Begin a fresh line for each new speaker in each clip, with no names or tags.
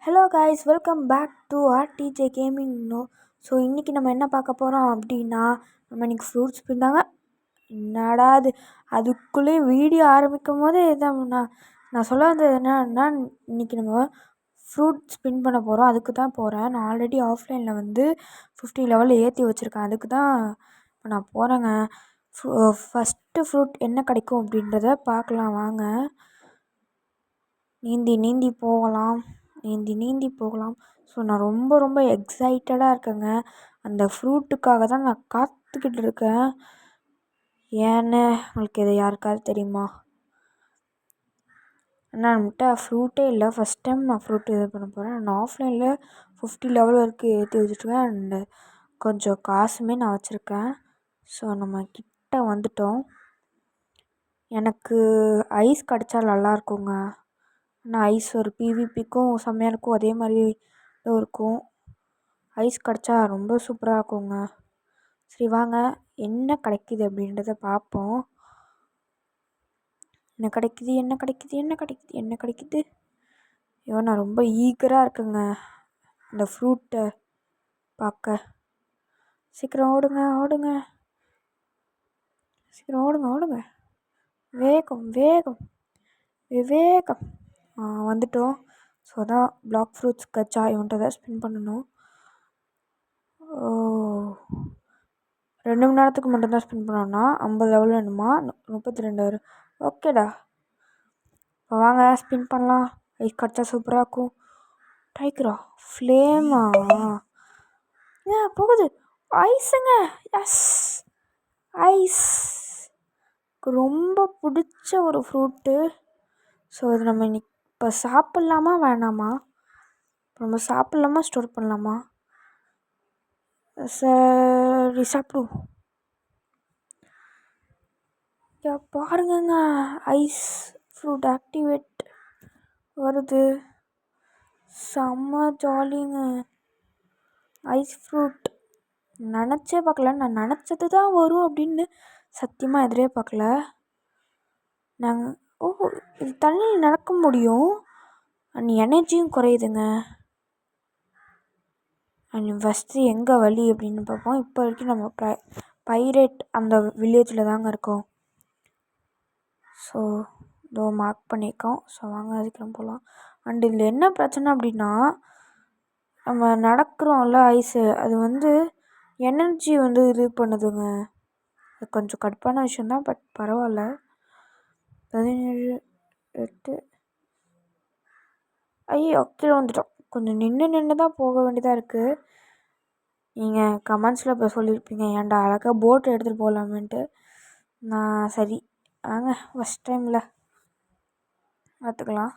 Hello guys, welcome back to RTJ gaming. So இன்றைக்கி நம்ம என்ன பார்க்க போகிறோம் அப்படின்னா, நம்ம இன்றைக்கி ஃப்ரூட்ஸ் பின்னாங்க. என்னடா அதுக்குள்ளேயே வீடியோ ஆரம்பிக்கும் போதே இதான் நான் சொல்ல வந்தது என்னன்னா, இன்றைக்கி நம்ம ஃப்ரூட் ஸ்பின் பண்ண போகிறோம். அதுக்கு தான் போகிறேன். நான் ஆல்ரெடி ஆஃப்லைனில் வந்து 50 லெவலில் ஏற்றி வச்சுருக்கேன். அதுக்கு தான் இப்போ நான் போகிறேங்க. ஃபஸ்ட்டு ஃப்ரூட் என்ன கிடைக்கும் அப்படின்றத பார்க்கலாம் வாங்க. நீந்தி போகலாம். ஸோ நான் ரொம்ப எக்ஸைட்டடாக இருக்கேங்க. அந்த ஃப்ரூட்டுக்காக தான் நான் காத்துக்கிட்டு இருக்கேன். ஏன்னு உங்களுக்கு இதை யாருக்காவது தெரியுமா? ஆனால் நம்மகிட்ட ஃப்ரூட்டே இல்லை. ஃபஸ்ட் டைம் நான் ஃப்ரூட் இது பண்ண போகிறேன். நான் ஆஃப்லைனில் 50 லெவல் வரைக்கும் ஏற்றி வச்சுருக்கேன். அண்டு கொஞ்சம் காசுமே நான் வச்சுருக்கேன். ஸோ நம்ம கிட்ட வந்துட்டோம். எனக்கு ஐஸ் கிடச்சா நல்லாயிருக்குங்க. ஆனால் ஐஸ் ஒரு பிவிபிக்கும் செம்மையாக இருக்கும். அதே மாதிரி இருக்கும். ஐஸ் கிடச்சா ரொம்ப சூப்பராக இருக்குங்க. சரி வாங்க, என்ன கிடைக்கிது அப்படின்றத பார்ப்போம். என்ன கிடைக்கிது. ஐயோ, நான் ரொம்ப ஈகராக இருக்குங்க இந்த ஃப்ரூட்டை பார்க்க. சீக்கிரம் ஓடுங்க. சீக்கிரம் ஓடுங்க. வேகம். வந்துட்டோம். ஸோ அதான் பிளாக் ஃப்ரூட்ஸ் கச்சா இவன்ட்டு தான் ஸ்பின் பண்ணணும். 2 மணி நேரத்துக்கு மட்டும்தான் ஸ்பின் பண்ணோன்னா 50 லெவல் வேணுமா? 32 வரும். ஓகேடா, இப்போ வாங்க ஸ்பின் பண்ணலாம். ஐஸ் கிடச்சா சூப்பராக இருக்கும். டைகரா ஃப்ளேமா போகுது. ஐஸுங்க. எஸ், ஐஸ் ரொம்ப பிடிச்ச ஒரு ஃப்ரூட்டு. ஸோ இது நம்ம இன்னைக்கு இப்போ சாப்பிட்லாமா வேணாமா? நம்ம சாப்பிட்லாமா ஸ்டோர் பண்ணலாமா? சரி, சாப்பிடுவோம். பாருங்கங்க, ஐஸ் ஃப்ரூட் ஆக்டிவேட் வருது. செம்ம ஜாலிங்க. ஐஸ் ஃப்ரூட் நினச்சே பார்க்கல. நான் நினச்சது தான் வரும் அப்படின்னு சத்தியமாக எதிரே பார்க்கல. இது தண்ணியில் நடக்க முடியும். அண்ட் எனர்ஜியும் குறையுதுங்க. அண்ட் ஃபஸ்ட்டு எங்கே வழி அப்படின்னு பார்ப்போம். இப்போ வரைக்கும் நம்ம பைரேட் அந்த வில்லேஜில் தாங்க இருக்கோம். ஸோ இதோ மார்க் பண்ணியிருக்கோம். ஸோ வாங்க அதுக்கெல்லாம் போகலாம். அண்ட் இதில் என்ன பிரச்சனை அப்படின்னா, நம்ம நடக்கிறோம்ல ஐஸு, அது வந்து எனர்ஜி வந்து இது பண்ணுதுங்க. அது கொஞ்சம் கடுப்பான விஷயந்தான். பட் பரவாயில்ல. 17 8 ஐயோ, கீழே வந்துட்டோம். கொஞ்சம் நின்று தான் போக வேண்டியதாக இருக்குது. நீங்கள் கமெண்ட்ஸில் இப்போ சொல்லியிருப்பீங்க, ஏன்டா அழகாக போட் எடுத்துகிட்டு போகலாமேன்ட்டு. நான் சரி வாங்க, ஃபஸ்ட் டைமில் பார்த்துக்கலாம்.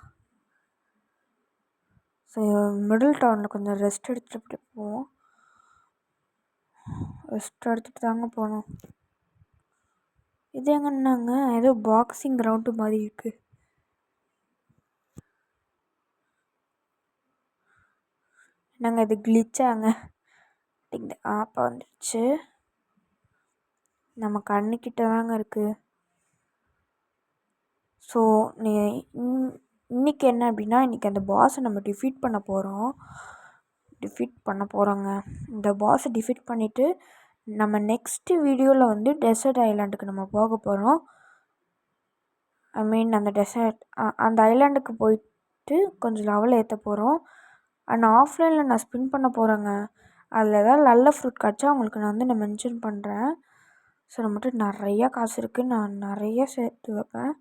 ஸோ மிடில் டவுனில் கொஞ்சம் ரெஸ்ட் எடுத்துகிட்டு போவோம். ரெஸ்ட் எடுத்துகிட்டு தாங்க போகணும். இது எங்கன்னாங்க ஏதோ பாக்ஸிங் கிரவுண்டு மாதிரி இருக்குது. என்னங்க இது கிளிச்சாங்க? இந்த ஆப்பை வந்துடுச்சு. நம்ம கண்ணுக்கிட்ட தாங்க இருக்குது. ஸோ இன்றைக்கி என்ன அப்படின்னா, இன்றைக்கி அந்த பாஸை நம்ம டிஃபீட் பண்ண போகிறோங்க. இந்த பாஸை டிஃபீட் பண்ணிவிட்டு நம்ம நெக்ஸ்ட்டு வீடியோவில் வந்து டெசர்ட் ஐலாண்டுக்கு நம்ம போக போகிறோம். ஐ மீன் அந்த ஐலாண்டுக்கு போயிட்டு கொஞ்சம் லெவல் ஏற்ற போகிறோம். அண்ட் ஆஃப்லைனில் நான் ஸ்பின் பண்ண போகிறேங்க. அதில் ஏதாவது நல்ல ஃப்ரூட் கிடச்சா உங்களுக்கு நான் வந்து மென்ஷன் பண்ணுறேன். ஸோ நம்மகிட்ட நிறையா காசு இருக்குது. நான் நிறைய சேர்த்து வைப்பேன்.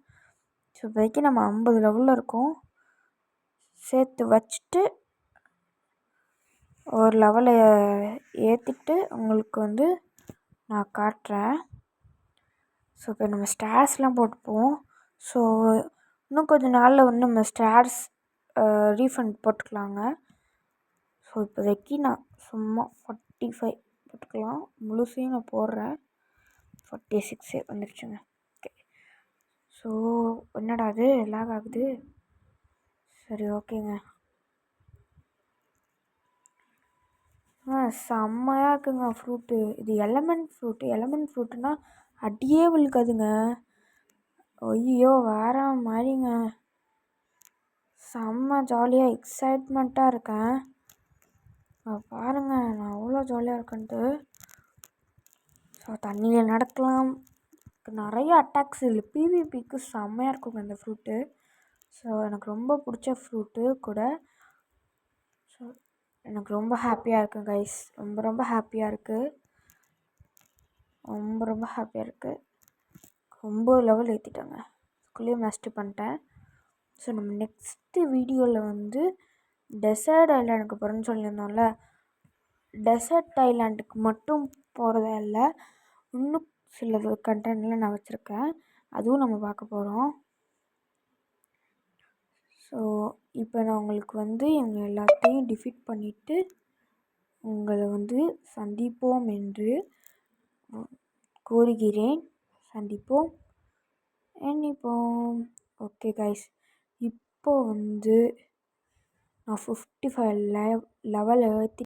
ஸோ இப்போதைக்கு நம்ம 50 லெவலில் இருக்கோம். சேர்த்து வச்சுட்டு ஒரு லெவலை ஏற்றிட்டு உங்களுக்கு வந்து நான் காட்டுறேன். ஸோ இப்போ நம்ம ஸ்டார்ஸ்லாம் போட்டுப்போம். ஸோ இன்னும் கொஞ்சம் நாளில் வந்து நம்ம ஸ்டார்ஸ் ரீஃபண்ட் போட்டுக்கலாங்க. ஸோ இப்போதைக்கு நான் சும்மா 45 போட்டுக்கலாம். முழுசையும் நான் போடுறேன். 46 வந்துடுச்சுங்க. ஓகே. ஸோ என்னடா அது லாக் ஆகுது? சரி, ஓகேங்க. செம்மையாக இருக்குங்க ஃப்ரூட்டு. இது எலமெண்ட் ஃப்ரூட்டுனா அடியே விழுக்காதுங்க. ஐயோ, வேற மாதிரிங்க. செம்ம ஜாலியாக எக்ஸைட்மெண்ட்டாக இருக்கேன். பாருங்கள் நான் அவ்வளோ ஜாலியாக இருக்கேன்ட்டு. ஸோ தண்ணியில் நடக்கலாம், நிறைய அட்டாக்ஸ் இல்லை. பிவிபிக்கு செம்மையாக இருக்குங்க இந்த ஃப்ரூட்டு. ஸோ எனக்கு ரொம்ப பிடிச்ச ஃப்ரூட்டு கூட. ஸோ எனக்கு ரொம்ப ஹாப்பியாக இருக்குது கைஸ், ரொம்ப ரொம்ப ஹாப்பியாக இருக்குது, ரொம்ப ரொம்ப ஹாப்பியாக இருக்குது. 9 லெவல் ஏற்றிட்டேங்க, ஸ்கூல்லேயே மாஸ்டர் பண்ணிட்டேன். ஸோ நம்ம நெக்ஸ்ட்டு வீடியோவில் வந்து டெசர்ட் ஐலாண்டுக்கு போகிறோன்னு சொல்லியிருந்தோம்ல, டெசர்ட் ஐலாண்டுக்கு மட்டும் போகிறதா இல்லை, இன்னும் சில கண்டென்ட்லாம் நான் வச்சுருக்கேன், அதுவும் நம்ம பார்க்க போகிறோம். ஸோ இப்போ நான் உங்களுக்கு வந்து இவங்க எல்லாத்தையும் டிஃபீட் பண்ணிவிட்டு உங்களை வந்து சந்திப்போம் என்று கூறுகிறேன். சந்திப்போம், எண்ணிப்போம். ஓகே கைஸ், இப்போ வந்து நான் 55 லெவல் ஏற்றி